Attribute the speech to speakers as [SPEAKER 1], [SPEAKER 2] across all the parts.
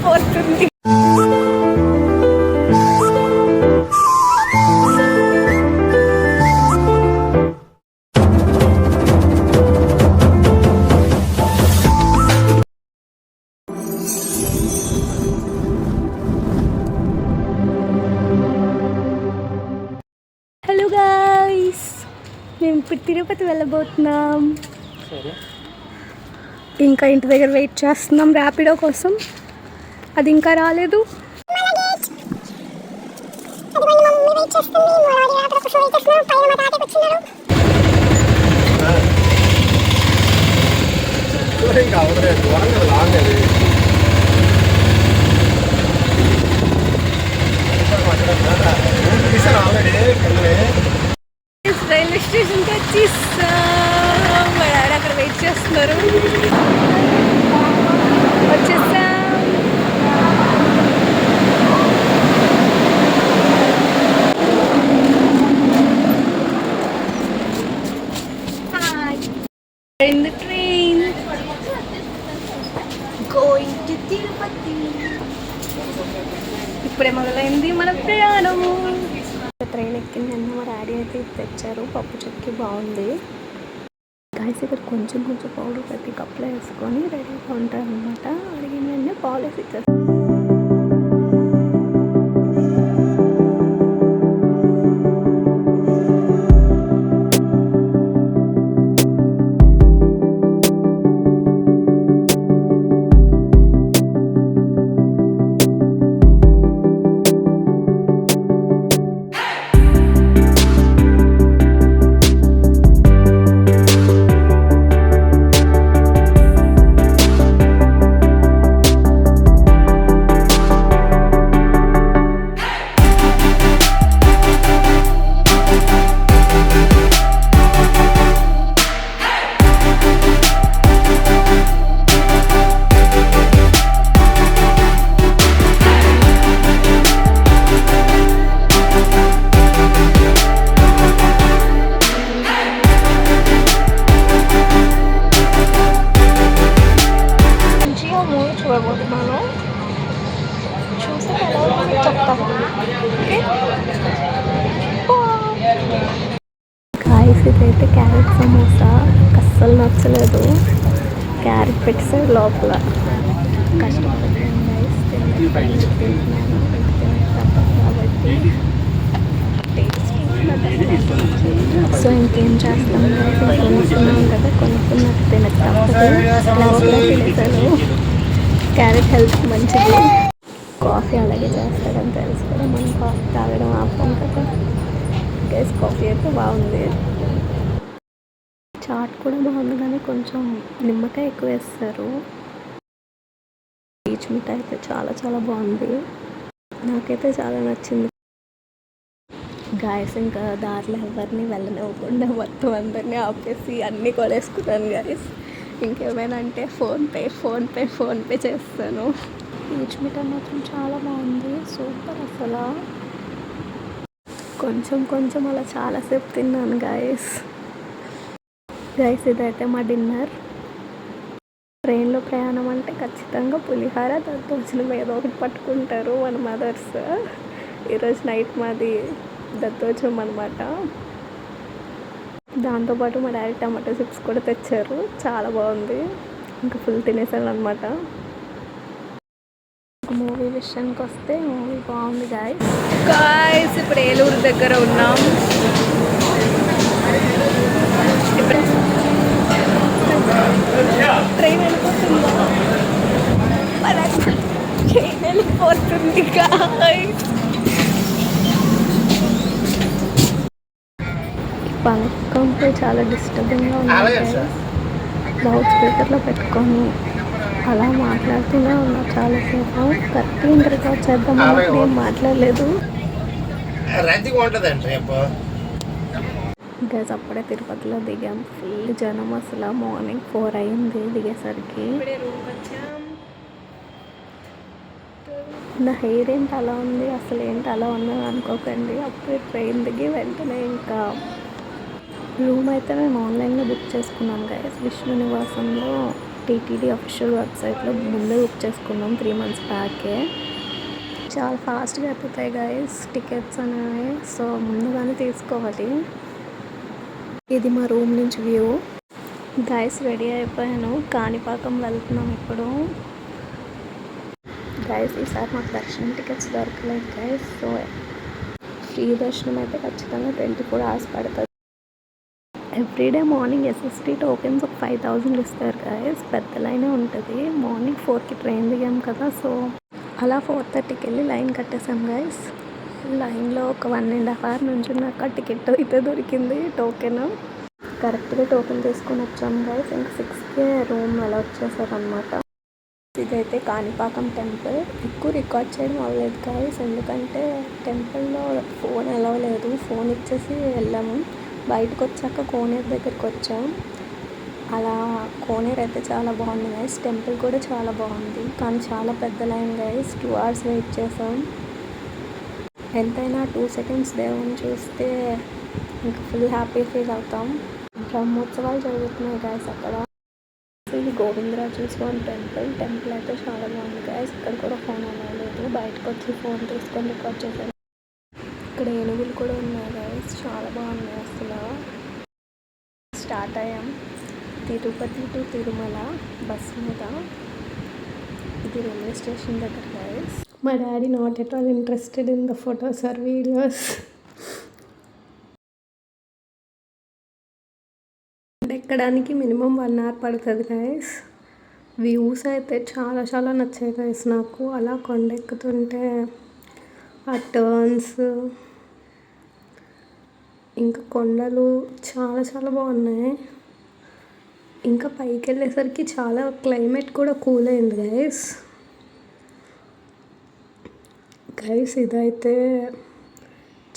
[SPEAKER 1] వెళ్ళిపోతుంది. Hello guys, మేము ఇప్పుడు తిరుపతి వెళ్ళబోతున్నాం. ఇంకా ఇంటి దగ్గర వెయిట్ చేస్తున్నాం ర్యాపిడో కోసం. అది ఇంకా రాలేదు. రైల్వే స్టేషన్కి వచ్చేసాం. మా డాడీ అక్కడ వెయిట్ చేస్తున్నారు. వచ్చేసాం. In the train going to Tirupati. ఇప్పుడే మొదలైంది మన ప్రయాణము. ట్రైన్ ఎక్కింది అన్న మా డాడీ అయితే తెచ్చారు పప్పు చెక్కి, బాగుంది. గాయస్ ఇక్కడ కొంచెం కొంచెం పౌడర్ ప్రతి కప్లో వేసుకొని రెడీగా ఉంటారు అనమాట. అడిగిందంటే పాలు వేసి ఇచ్చేస్తారు. గాయస్ ఇదైతే క్యారెట్ సమోసా, అస్సలు నచ్చలేదు. క్యారెట్ పెట్టేసారు లోపల. కష్టపడుతుంది గాయస్ కాబట్టి. సో ఇంకేం చేస్తాం గాయస్, కొనుక్కున్నాం కదా, కొనుక్కున్నట్టు తినక తప్పదు. లోపల తినేసాను. క్యారెట్ హెల్త్ మంచిది. కాఫీ అలాగే చేస్తాడని తెలుసు కదా, మనం కాఫీ తాగడం ఆపం కదా. గైస్ కాఫీ అయితే బాగుంది. చాట్ కూడా బాగుంది కానీ కొంచెం నిమ్మకాయ ఎక్కువ వేస్తారు. పీచ్ మిఠాయి అయితే చాలా చాలా బాగుంది. నాకైతే చాలా నచ్చింది. గాయస్ ఇంకా దారిలో ఎవరిని వెళ్ళనివ్వకుండా మొత్తం అందరినీ ఆపేసి అన్నీ కొనేసుకున్నాను గాయస్. ఇంకేమైనా అంటే ఫోన్పే చేస్తాను. పీచ్ మిఠాయి మాత్రం చాలా బాగుంది, సూపర్ అసలు. కొంచెం అలా చాలాసేపు తిన్నాను గాయస్. ఇదైతే మా డిన్నర్. ట్రైన్లో ప్రయాణం అంటే ఖచ్చితంగా పులిహార, దద్దోజనం ఏదో ఒకటి పట్టుకుంటారు మన మదర్స్. ఈరోజు నైట్ మాది దద్దోజనం అనమాట. దాంతోపాటు మా డాడీ టమాటో చిప్స్ కూడా తెచ్చారు, చాలా బాగుంది. ఇంకా ఫుల్ తినేసాను అనమాట. మూవీ విషయానికి వస్తే మూవీ బాగుంది గాయస్. ఇప్పుడు ఏలూరు దగ్గర ఉన్నాం. ట్రైన్ వెళ్ళిపోతుంది. ట్రైన్ వెళ్ళిపోతుంది గాయస్. పక్కన చాలా డిస్టర్బింగ్గా ఉంది. లౌడ్ స్పీకర్లో పెట్టుకొని అలా మాట్లాడుతూనే ఉన్నా చాలాసేపు. కరెక్ట్గా ఇంటర్వ్యూ చేద్దామని ఏం మాట్లాడలేదు. గైస్ అప్పుడే తిరుపతిలో దిగాం. ఫుల్ జనం అసలు. మార్నింగ్ 4 అయింది దిగేసరికి. నా హెయిర్ ఏంటి అలా ఉంది, అసలు ఏంటి అలా ఉన్నది అనుకోకండి. అప్పుడే ట్రైన్ దిగి వెంటనే ఇంకా రూమ్ అయితే మేము ఆన్లైన్లో బుక్ చేసుకున్నాం గైస్. విష్ణు నివాసంలో టీటీడీ అఫీషియల్ వెబ్సైట్లో ముందే బుక్ చేసుకున్నాం 3 months బ్యాకే. చాలా ఫాస్ట్గా అయిపోతాయి గైస్ టికెట్స్ అనేవి, సో ముందుగానే తీసుకోవాలి. ఇది మా రూమ్ నుంచి వ్యూ. గైస్ రెడీ అయిపోయాను, కాణిపాకం వెళ్తున్నాం ఇప్పుడు. గైస్ ఈసారి మాకు దర్శనం టికెట్స్ దొరకలేదు గైస్, సో ఫ్రీ దర్శనం అయితే ఖచ్చితంగా 24 hours పడుతుంది. ఎవ్రీడే మార్నింగ్ ఎస్ఎస్టీ టోకెన్స్ ఒక 5,000 ఇస్తారు గైస్. పెద్ద లైనే ఉంటుంది. మార్నింగ్ 4కి ట్రైన్ దిగాం కదా, సో అలా 4:30కి వెళ్ళి లైన్ కట్టేసాం గైస్. లైన్లో ఒక 1.5 hours నుంచున్నాక టికెట్ అయితే దొరికింది, టోకెన్. కరెక్ట్గా టోకెన్ తీసుకొని వచ్చాం గైస్. ఇంకా 6కే రూమ్ అలా వచ్చేసారనమాట. ఇదైతే కాణిపాకం టెంపుల్. ఎక్కువ రికార్డ్ చేయడం అవ్వలేదు గైస్, ఎందుకంటే టెంపుల్లో ఫోన్ అలవ్ లేదు. ఫోన్ ఇచ్చేసి వెళ్ళాము. బయటకు వచ్చాక కోనేరు దగ్గరికి వచ్చాం. అలా కోనేరు అయితే చాలా బాగుంది గైస్. టెంపుల్ కూడా చాలా బాగుంది, కానీ చాలా పెద్ద లైన్ గైస్. 2 hours వెయిట్ చేసాం. ఎంతైనా 2 seconds దేవుని చూస్తే ఇంకా ఫుల్ హ్యాపీ ఫీల్ అవుతాం. బ్రహ్మోత్సవాలు జరుగుతున్నాయి గైస్ అక్కడ. ఇది గోవిందరాజు స్వామి టెంపుల్ అయితే చాలా బాగుంది గైస్. ఇక్కడ కూడా ఫోన్ అవ్వలేదు. బయటకు వచ్చి ఫోన్ తీసుకొని రికార్డ్ చేశాను. ఇక్కడ ఏనుగులు కూడా ఉన్నాయి గైస్, చాలా బాగున్నాయి అసలు. స్టార్ట్ అయ్యాం తిరుపతి టు తిరుమల బస్ మీద. ఇది రైల్వే స్టేషన్ దగ్గర గైస్. మా daddy not at all interested in the photos or videos. ఎక్కడానికి మినిమం 1 hour పడుతుంది గైస్. వ్యూస్ అయితే చాలా చాలా నచ్చాయి గైస్ నాకు. అలా కొండ ఎక్కుతుంటే ఆ టర్న్స్, ఇంకా కొండలు చాలా చాలా బాగున్నాయి. ఇంకా పైకి వెళ్ళేసరికి చాలా క్లైమేట్ కూడా కూల్ అయింది గైస్. ఇదైతే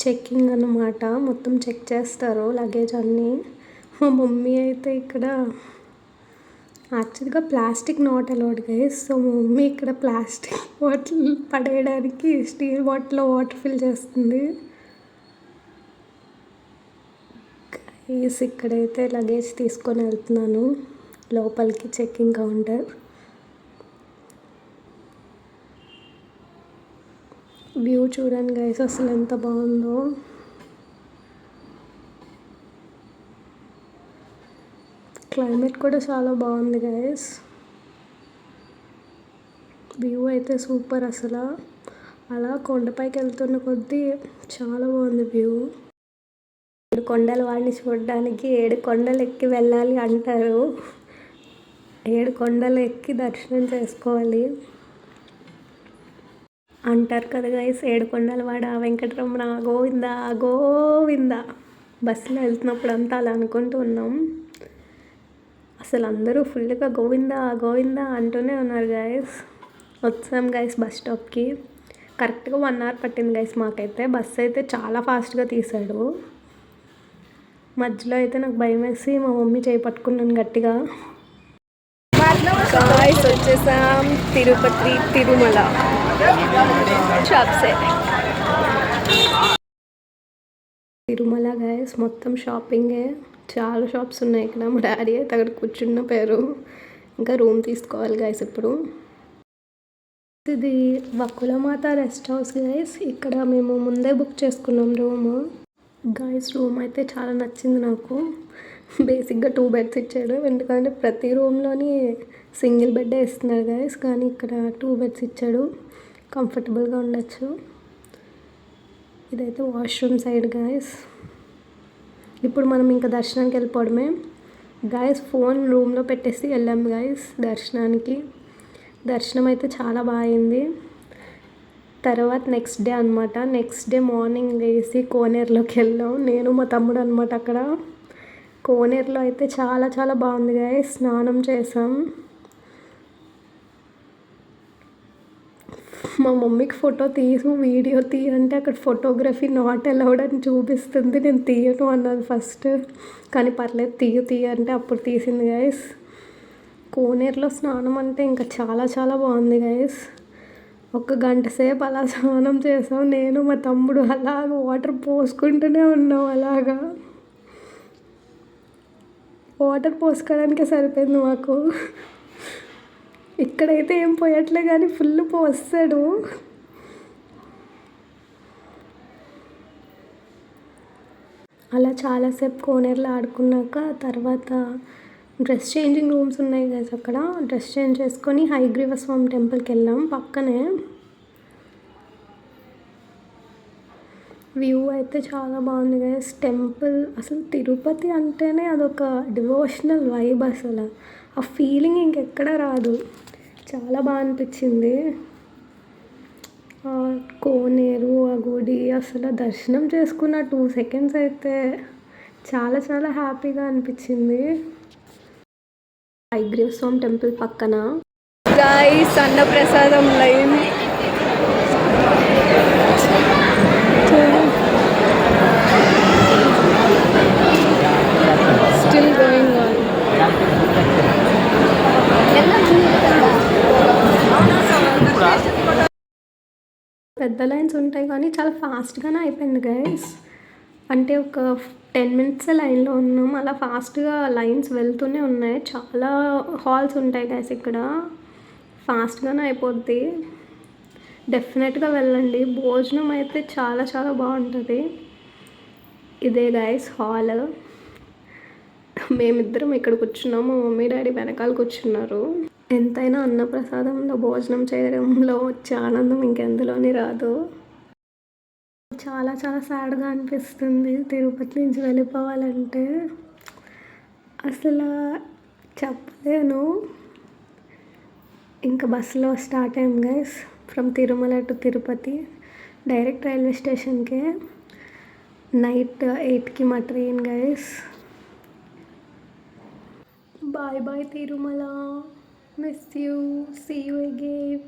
[SPEAKER 1] చెక్కింగ్ అన్నమాట. మొత్తం చెక్ చేస్తారు లగేజ్ అన్నీ. మా మమ్మీ అయితే ఇక్కడ యాక్చువల్గా plastic not allowed guys. So మా మమ్మీ ఇక్కడ ప్లాస్టిక్ బాటిల్ పడేయడానికి స్టీల్ బాటిల్లో వాటర్ ఫిల్ చేస్తుంది గైస్. ఇక్కడైతే లగేజ్ తీసుకొని వెళ్తున్నాను లోపలికి, చెక్కింగ్ కౌంటర్. వ్యూ చూడండి గైస్ అసలు ఎంత బాగుందో. క్లైమేట్ కూడా చాలా బాగుంది గైస్. వ్యూ అయితే సూపర్ అసలు. అలా కొండపైకి వెళ్తున్న కొద్దీ చాలా బాగుంది వ్యూ. 7 కొండల వాడిని చూడడానికి 7 కొండలు ఎక్కి వెళ్ళాలి అంటారు. 7 కొండలు ఎక్కి దర్శనం చేసుకోవాలి అంటారు కదా గైస్. 7 కొండల వాడ వెంకటరమణ గోవింద గోవింద. బస్సులో వెళ్తున్నప్పుడు అంతా అలా అనుకుంటూ ఉన్నాం. అసలు అందరూ ఫుల్గా గోవింద గోవింద అంటూనే ఉన్నారు గైస్. వచ్చాం గైస్ బస్ స్టాప్కి. కరెక్ట్గా 1 hour పట్టింది గైస్ మాకైతే. బస్సు అయితే చాలా ఫాస్ట్గా తీసాడు. మధ్యలో అయితే నాకు భయం వేసి మా మమ్మీ చేయి పట్టుకున్నాను గట్టిగా. గాయ్స్ వచ్చేసాం తిరుపతి తిరుమల షాప్సే. తిరుమల గైస్ మొత్తం షాపింగే. చాలా షాప్స్ ఉన్నాయి ఇక్కడ. మా డాడీ అయితే అక్కడ కూర్చున్న పేరు. ఇంకా రూమ్ తీసుకోవాలి గైస్ ఇప్పుడు. ఇది వకులమాత రెస్ట్ హౌస్ గైస్. ఇక్కడ మేము ముందే బుక్ చేసుకున్నాం రూము గైస్. రూమ్ అయితే చాలా నచ్చింది నాకు. బేసిక్గా 2 beds ఇచ్చాడు, ఎందుకంటే ప్రతి రూమ్లోని సింగిల్ బెడ్ ఇస్తున్నారు గైస్. కానీ ఇక్కడ 2 beds ఇచ్చాడు, కంఫర్టబుల్గా ఉండొచ్చు. ఇదైతే వాష్రూమ్ సైడ్ గైస్. ఇప్పుడు మనం ఇంకా దర్శనానికి వెళ్ళిపోవడమే గైస్. ఫోన్ రూమ్లో పెట్టేసి వెళ్ళాం గైస్ దర్శనానికి. దర్శనం అయితే చాలా బాగా అయింది. తర్వాత నెక్స్ట్ డే అనమాట. నెక్స్ట్ డే మార్నింగ్ లేసి కోనేరులోకి వెళ్ళాం నేను మా తమ్ముడు అనమాట. అక్కడ కోనేరులో అయితే చాలా చాలా బాగుంది గైస్. స్నానం చేసాం. మా మమ్మీకి ఫోటో తీసు వీడియో తీయంటే అక్కడ ఫోటోగ్రఫీ నాట్ అలౌడ్ అని చూపిస్తుంది. నేను తీయను అన్నది ఫస్ట్, కానీ పర్లేదు తీయ అంటే అప్పుడు తీసింది గైస్. కోనేరులో స్నానం అంటే ఇంకా చాలా చాలా బాగుంది గైస్. 1 గంట సేపు అలా స్నానం చేసాం. నేను మా తమ్ముడు అలాగ వాటర్ పోసుకుంటూనే ఉన్నాం. అలాగా వాటర్ పోసుకోవడానికే సరిపోయింది మాకు. ఇక్కడైతే ఏం పోయట్లే కానీ ఫుల్ పోస్తాడు. అలా చాలాసేపు కోనేరులో ఆడుకున్నాక తర్వాత డ్రెస్ చేంజింగ్ రూమ్స్ ఉన్నాయి గైస్. అక్కడ డ్రెస్ చేంజ్ చేసుకొని హయగ్రీవ స్వామి టెంపుల్కి వెళ్ళాం. పక్కనే వ్యూ అయితే చాలా బాగుంది గైస్. టెంపుల్ అసలు తిరుపతి అంటేనే అదొక డివోషనల్ వైబ్. అసలు ఆ ఫీలింగ్ ఇంకెక్కడ రాదు. చాలా బాగా అనిపించింది. కోనేరు, ఆ గుడి, అసలు దర్శనం చేసుకున్న 2 seconds అయితే చాలా చాలా హ్యాపీగా అనిపించింది. హయగ్రీవ స్వామి టెంపుల్ పక్కన గైస్ అన్నప్రసాదం లైన్. Still going on. పెద్ద లైన్స్ ఉంటాయి కానీ చాలా ఫాస్ట్గానే అయిపోయింది గైస్. అంటే ఒక 10 minutes లైన్లో ఉన్నాం. అలా ఫాస్ట్గా లైన్స్ వెళ్తూనే ఉన్నాయి. చాలా హాల్స్ ఉంటాయి గైస్ ఇక్కడ. ఫాస్ట్గానే అయిపోద్ది. డెఫినెట్గా వెళ్ళండి. భోజనం అయితే చాలా చాలా బాగుంటుంది. ఇదే గైస్ హాల్. మేమిద్దరం ఇక్కడ కూర్చున్నాము. మా మమ్మీ డాడీ వెనకాల కూర్చున్నారు. ఎంతైనా అన్నప్రసాదంలో భోజనం చేయడంలో వచ్చే ఆనందం ఇంకెందులోని రాదు. చాలా చాలా సాడ్గా అనిపిస్తుంది తిరుపతి నుంచి వెళ్ళిపోవాలంటే. అసలు చెప్పలేను. ఇంకా బస్సులో స్టార్ట్ అయ్యాం guys. From Tirumala to Tirupati. Direct railway స్టేషన్కే. నైట్ 8కి మా train guys. Bye bye Tirumala. Miss you. See you again.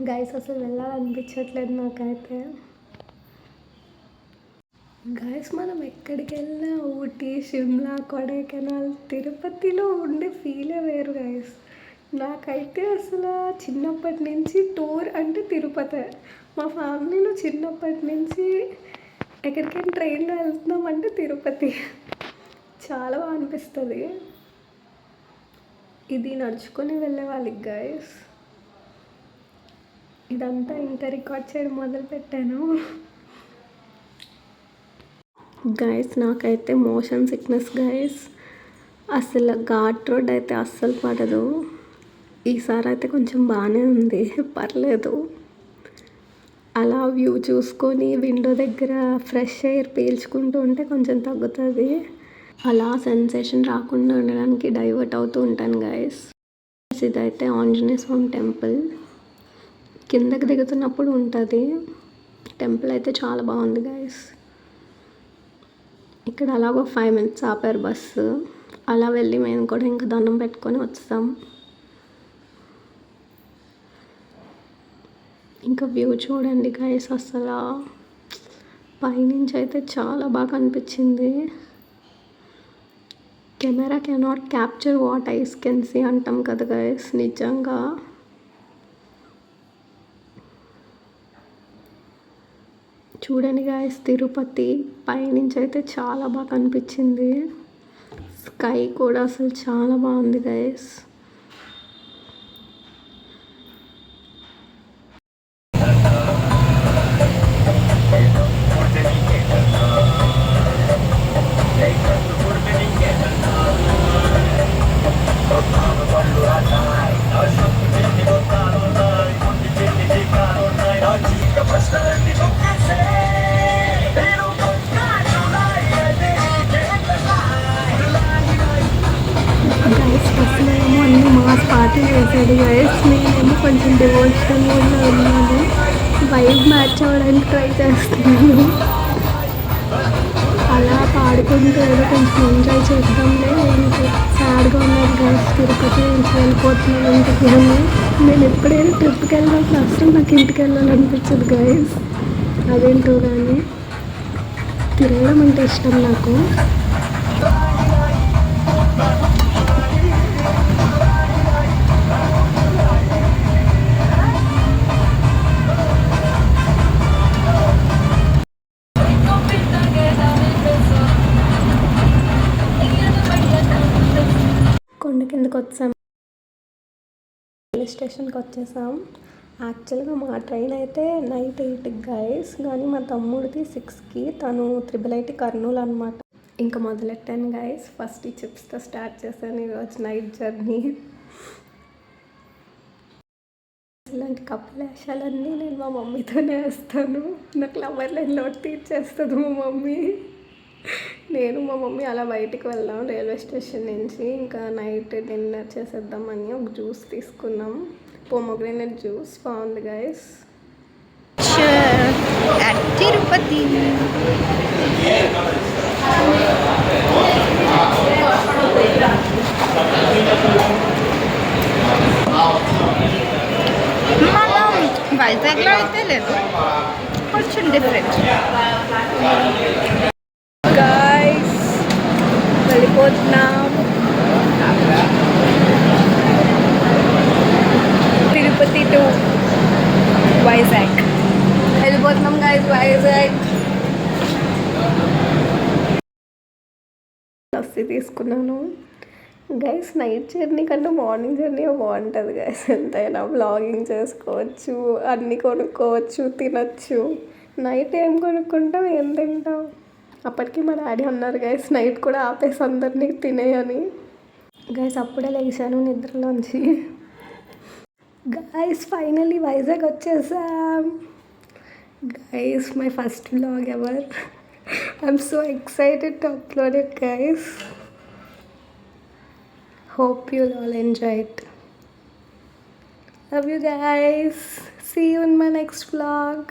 [SPEAKER 1] Guys అసలు వెళ్ళాలనిపించట్లేదు నాకైతే. గైస్ మనం ఎక్కడికి వెళ్ళినా ఊటీ, షిమ్లా, కొడైకెనాల్, తిరుపతిలో ఉండే ఫీలే వేరు గైస్. నాకైతే అసలు చిన్నప్పటి నుంచి టూర్ అంటే తిరుపతి. మా ఫ్యామిలీలో చిన్నప్పటి నుంచి ఎక్కడికైనా ట్రైన్లో వెళ్తున్నాం అంటే తిరుపతి. చాలా బాగా అనిపిస్తుంది. ఇది నడుచుకొని వెళ్ళే వాళ్ళకి గైస్. ఇదంతా ఇంకా రికార్డ్ చేయడం మొదలుపెట్టాను గైస్. నాకైతే మోషన్ సిక్నెస్ గైస్. అసలు ఘాట్ రోడ్ అయితే అస్సలు పడదు. ఈసారి అయితే కొంచెం బాగానే ఉంది, పర్లేదు. అలా వ్యూ చూసుకొని విండో దగ్గర ఫ్రెష్ ఎయిర్ పీల్చుకుంటూ ఉంటే కొంచెం తగ్గుతుంది. అలా సెన్సేషన్ రాకుండా ఉండడానికి డైవర్ట్ అవుతూ ఉంటాను గైస్. ఇదైతే ఆంజనేయ స్వామి టెంపుల్. కిందకి దిగుతున్నప్పుడు ఉంటుంది. టెంపుల్ అయితే చాలా బాగుంది గైస్. ఇక్కడ అలాగో 5 minutes ఆపారు బస్సు. అలా వెళ్ళి మేము కూడా ఇంకా దండం పెట్టుకొని వస్తాం. ఇంకా వ్యూ చూడండి గైస్. అసలు పైనుంచి అయితే చాలా బాగా అనిపించింది. Camera cannot capture what eyes can see అంటాం కదా గైస్. నిజంగా చూడండి గైస్. తిరుపతి పైనుంచి అయితే చాలా బాగా అనిపించింది. స్కై కూడా అసలు చాలా బాగుంది గైస్. అన్నీ మాస్ పార్టీ చేశాడు గైస్. నేనేమో కొంచెం డివోషనల్ కూడా ఉన్నాను. వైబ్ మ్యాచ్ అవ్వడానికి ట్రై చేస్తున్నాను. అలా పాడుకుంటూ ఏదో కొంచెం ఎంజాయ్ చేద్దాంలే. ఇంటి సాడ్గా ఉన్నది గైస్. తిరుపతి నుంచి వెళ్ళిపోతున్నాను ఇంటికి అని. నేను ఎప్పుడైనా ట్రిప్కి వెళ్ళినప్పుడు అసలు నాకు ఇంటికి వెళ్ళాలనిపించదు గైస్. అదేంటో కానీ తిరగడం అంటే ఇష్టం నాకు. కొండ కిందకు వచ్చాము. రైల్వే స్టేషన్కి వచ్చేసాం. యాక్చువల్గా మా ట్రైన్ అయితే నైట్ 8కి గైస్, కానీ మా తమ్ముడిది 6కి. తను IIIT కర్నూలు అనమాట. ఇంకా మొదలెట్టాను గైస్. ఫస్ట్ ఈ చిప్స్తో స్టార్ట్ చేశాను ఈరోజు నైట్ జర్నీ. ఇలాంటి కప్పుల వేషాలన్నీ నేను మా మమ్మీతోనే వేస్తాను. నాకు లవర్ లైన్ లోటు తీర్చేస్తుంది మా మమ్మీ. నేను మా మమ్మీ అలా బయటికి వెళ్దాం రైల్వే స్టేషన్ నుంచి. ఇంకా నైట్ డిన్నర్ చేసేద్దామని ఒక జ్యూస్ తీసుకున్నాం. పొమోగ్రానేట్ జ్యూస్ బాగుంది గైస్. తిరుపతి వైజాగ్లో అయితే లేదు, కొంచెం డిఫరెంట్. గైస్ వెళ్ళిపోతున్నాం తిరుపతి టు వైజాగ్. వెళ్ళిపోతున్నాం గైస్ వైజాగ్. లస్సీ తీసుకున్నాను గైస్. నైట్ జర్నీ కన్నా మార్నింగ్ జర్నీ బాగుంటుంది గైస్. ఎంతైనా వ్లాగింగ్ చేసుకోవచ్చు, అన్నీ కొనుక్కోవచ్చు, తినచ్చు. నైట్ ఏం కొనుక్కుంటాం, ఏం తింటాం. అప్పటికి మా డాడీ అన్నారు గైస్ నైట్ కూడా ఆపేసి అందరినీ తినేయని. గైస్ అప్పుడే లేచాను నిద్రలోంచి. గైస్ ఫైనలీ వైజాగ్ వచ్చేసాం. Guys my first vlog ever. I'm so excited to upload it guys. Hope you'll all enjoy it. Love you guys. See you in my next vlog.